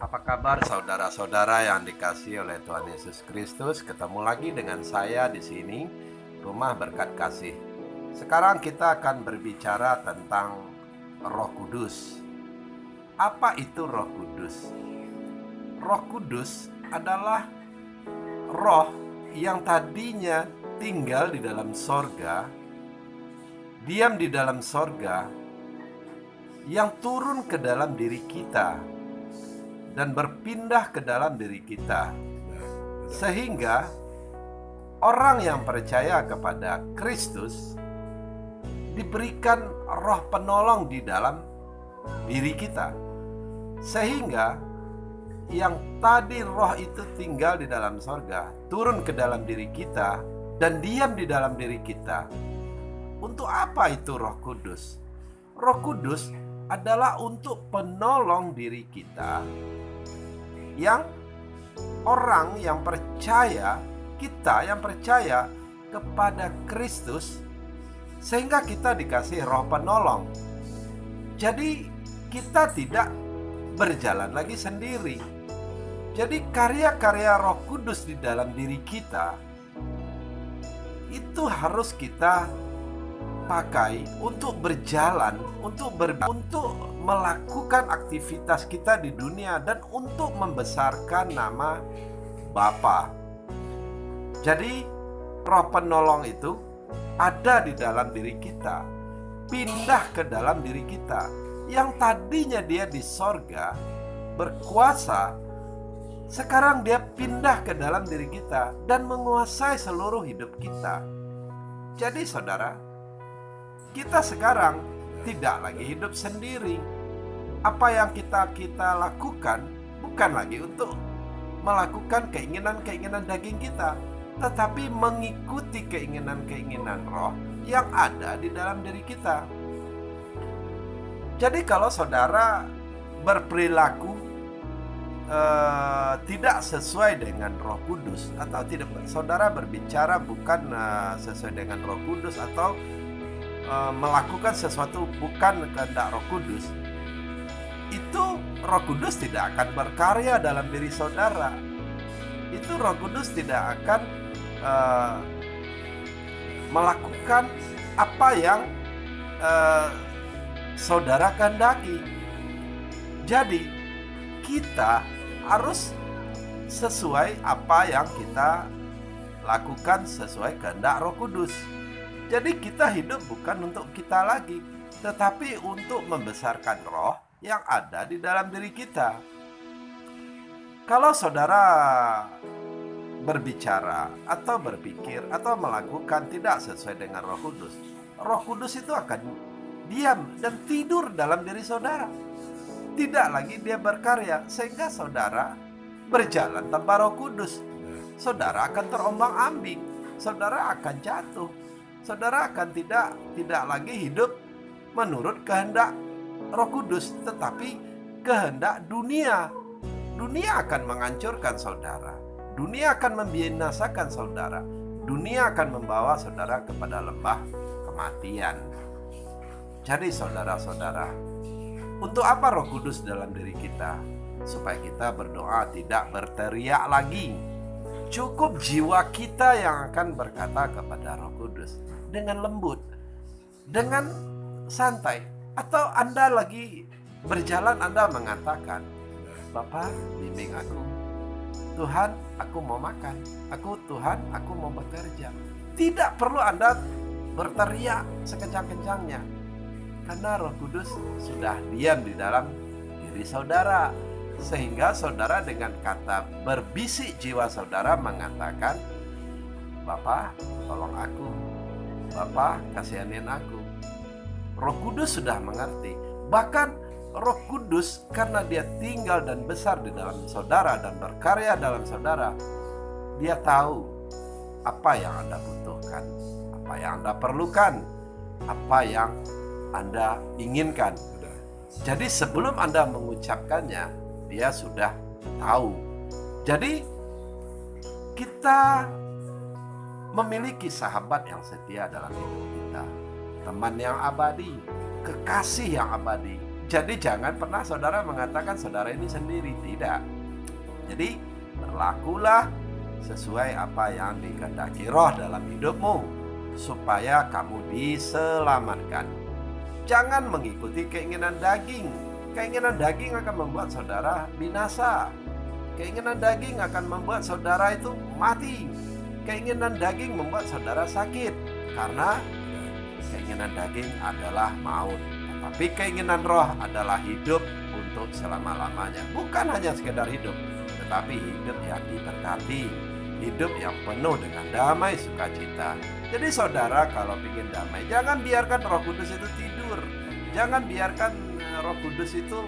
Apa kabar saudara-saudara yang dikasihi oleh Tuhan Yesus Kristus? Ketemu lagi dengan saya di sini, Rumah Berkat Kasih. Sekarang kita akan berbicara tentang Roh Kudus. Apa itu Roh Kudus? Roh Kudus adalah roh yang tadinya tinggal di dalam sorga, diam di dalam sorga, yang turun ke dalam diri kita dan berpindah ke dalam diri kita, sehingga orang yang percaya kepada Kristus diberikan roh penolong di dalam diri kita, sehingga yang tadi roh itu tinggal di dalam sorga turun ke dalam diri kita dan diam di dalam diri kita. Untuk apa itu Roh Kudus? Roh Kudus adalah untuk penolong diri kita, yang orang yang percaya, kita yang percaya kepada Kristus, sehingga kita dikasih roh penolong. Jadi kita tidak berjalan lagi sendiri. Jadi karya-karya Roh Kudus di dalam diri kita itu harus kita pakai untuk berjalan, untuk melakukan aktivitas kita di dunia dan untuk membesarkan nama Bapa. Jadi roh penolong itu ada di dalam diri kita, pindah ke dalam diri kita. Yang tadinya dia di sorga berkuasa, sekarang dia pindah ke dalam diri kita dan menguasai seluruh hidup kita. Jadi saudara, kita sekarang tidak lagi hidup sendiri. Apa yang kita lakukan bukan lagi untuk melakukan keinginan-keinginan daging kita, tetapi mengikuti keinginan-keinginan roh yang ada di dalam diri kita. Jadi kalau saudara berperilaku tidak sesuai dengan Roh Kudus, atau tidak, saudara berbicara bukan sesuai dengan Roh Kudus, atau melakukan sesuatu bukan kehendak Roh Kudus, itu Roh Kudus tidak akan berkarya dalam diri saudara. Itu Roh Kudus tidak akan melakukan apa yang saudara kehendaki. Jadi kita harus sesuai apa yang kita lakukan sesuai kehendak Roh Kudus. Jadi kita hidup bukan untuk kita lagi, tetapi untuk membesarkan roh yang ada di dalam diri kita. Kalau saudara berbicara atau berpikir atau melakukan tidak sesuai dengan Roh Kudus, Roh Kudus itu akan diam dan tidur dalam diri saudara. Tidak lagi dia berkarya, sehingga saudara berjalan tanpa Roh Kudus. Saudara akan terombang-ambing, saudara akan jatuh. Saudara akan tidak lagi hidup menurut kehendak Roh Kudus, tetapi kehendak dunia. Dunia akan menghancurkan saudara. Dunia akan membinasakan saudara. Dunia akan membawa saudara kepada lembah kematian. Jadi saudara-saudara, untuk apa Roh Kudus dalam diri kita? Supaya kita berdoa tidak berteriak lagi. Cukup jiwa kita yang akan berkata kepada Roh Kudus dengan lembut, dengan santai. Atau Anda lagi berjalan, Anda mengatakan, Bapa, bimbing aku. Tuhan, aku mau makan. Tuhan, aku mau bekerja. Tidak perlu Anda berteriak sekencang-kencangnya, karena Roh Kudus sudah diam di dalam diri saudara. Sehingga saudara dengan kata berbisik jiwa saudara mengatakan, Bapa, tolong aku. Bapa, kasihanin aku. Roh Kudus sudah mengerti. Bahkan Roh Kudus, karena dia tinggal dan besar di dalam saudara dan berkarya dalam saudara, dia tahu apa yang Anda butuhkan, apa yang Anda perlukan, apa yang Anda inginkan. Jadi sebelum Anda mengucapkannya, dia sudah tahu. Jadi kita memiliki sahabat yang setia dalam hidup kita, teman yang abadi, kekasih yang abadi, Jadi jangan pernah saudara mengatakan saudara ini sendiri, tidak. Jadi berlakulah sesuai apa yang dikehendaki Roh dalam hidupmu supaya kamu diselamatkan. Jangan mengikuti keinginan daging. Keinginan daging akan membuat saudara binasa. Keinginan daging akan membuat saudara itu mati. Keinginan daging membuat saudara sakit karena keinginan daging adalah maut. Tapi keinginan Roh adalah hidup untuk selama-lamanya. Bukan hanya sekedar hidup, tetapi hidup yang diberkati, hidup yang penuh dengan damai sukacita. Jadi saudara kalau ingin damai, jangan biarkan Roh Kudus itu tidur. Jangan biarkan Roh Kudus itu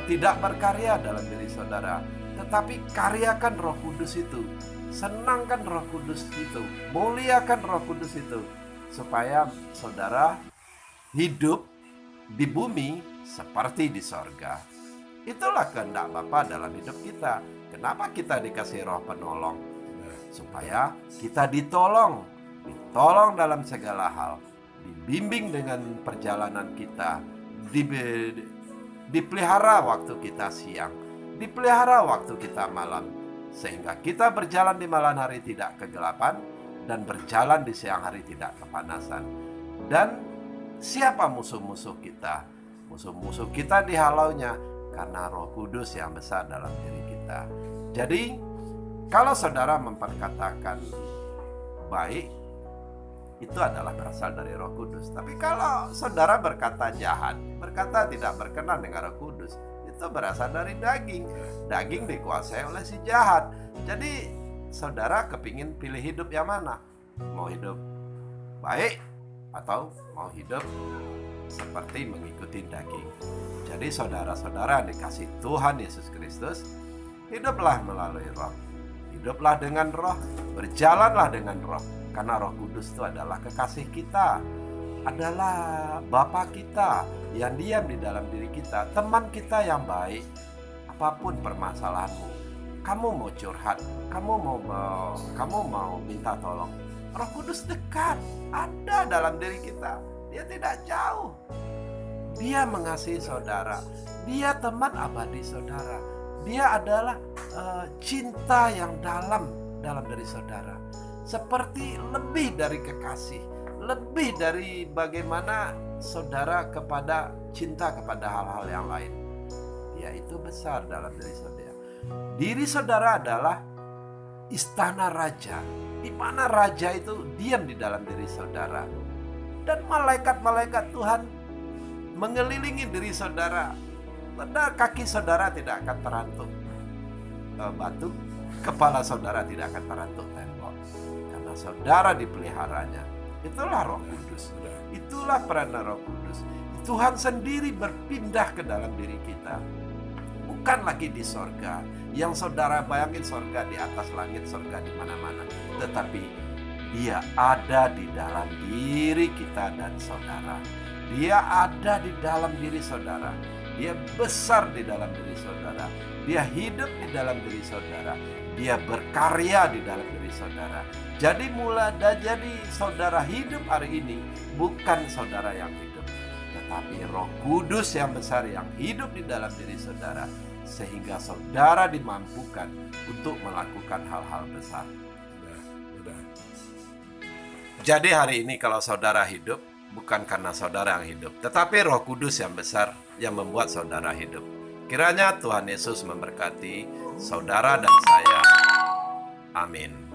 tidak berkarya dalam diri saudara. Tetapi karyakan Roh Kudus itu. Senangkan Roh Kudus itu. Muliakan Roh Kudus itu. Supaya saudara hidup di bumi seperti di sorga. Itulah kehendak Bapa dalam hidup kita. Kenapa kita dikasih Roh penolong? Supaya kita ditolong dalam segala hal, dibimbing dengan perjalanan kita, dipelihara waktu kita siang, dipelihara waktu kita malam, sehingga kita berjalan di malam hari tidak kegelapan dan berjalan di siang hari tidak kepanasan. Dan siapa musuh-musuh kita? Musuh-musuh kita dihalaunya karena Roh Kudus yang besar dalam diri kita. Jadi, kalau saudara memperkatakan baik, itu adalah berasal dari Roh Kudus. Tapi kalau saudara berkata jahat, berkata tidak berkenan dengan Roh Kudus, itu berasal dari daging. Daging dikuasai oleh si jahat. Jadi, saudara kepingin pilih hidup yang mana? Mau hidup baik atau mau hidup seperti mengikuti daging. Jadi saudara-saudara dikasih Tuhan Yesus Kristus, hiduplah melalui Roh. Hiduplah dengan Roh, berjalanlah dengan Roh. Karena Roh Kudus itu adalah kekasih kita, adalah Bapa kita yang diam di dalam diri kita, teman kita yang baik. Apapun permasalahanmu, kamu mau curhat, kamu mau minta tolong, Roh Kudus dekat, ada dalam diri kita. Dia tidak jauh. Dia mengasihi saudara. Dia teman abadi saudara. Dia adalah cinta yang dalam diri saudara. Seperti lebih dari kekasih, lebih dari bagaimana saudara cinta kepada hal-hal yang lain. Dia itu besar dalam diri saudara. Diri saudara adalah istana raja, di mana raja itu diam di dalam diri saudara. Dan malaikat-malaikat Tuhan mengelilingi diri saudara. Padahal kaki saudara tidak akan terantuk batu, kepala saudara tidak akan terantuk tembok. Karena saudara dipeliharanya. Itulah Roh Kudus. Itulah peranan Roh Kudus. Tuhan sendiri berpindah ke dalam diri kita. Bukan lagi di sorga. Yang saudara bayangin sorga di atas langit, sorga di mana-mana. Tetapi Dia ada di dalam diri kita dan saudara. Dia ada di dalam diri saudara. Dia besar di dalam diri saudara. Dia hidup di dalam diri saudara. Dia berkarya di dalam diri saudara. Jadi jadi saudara hidup hari ini bukan saudara yang hidup, tetapi Roh Kudus yang besar yang hidup di dalam diri saudara, sehingga saudara dimampukan untuk melakukan hal-hal besar. Jadi hari ini kalau saudara hidup, bukan karena saudara yang hidup, tetapi Roh Kudus yang besar yang membuat saudara hidup. Kiranya Tuhan Yesus memberkati saudara dan saya. Amin.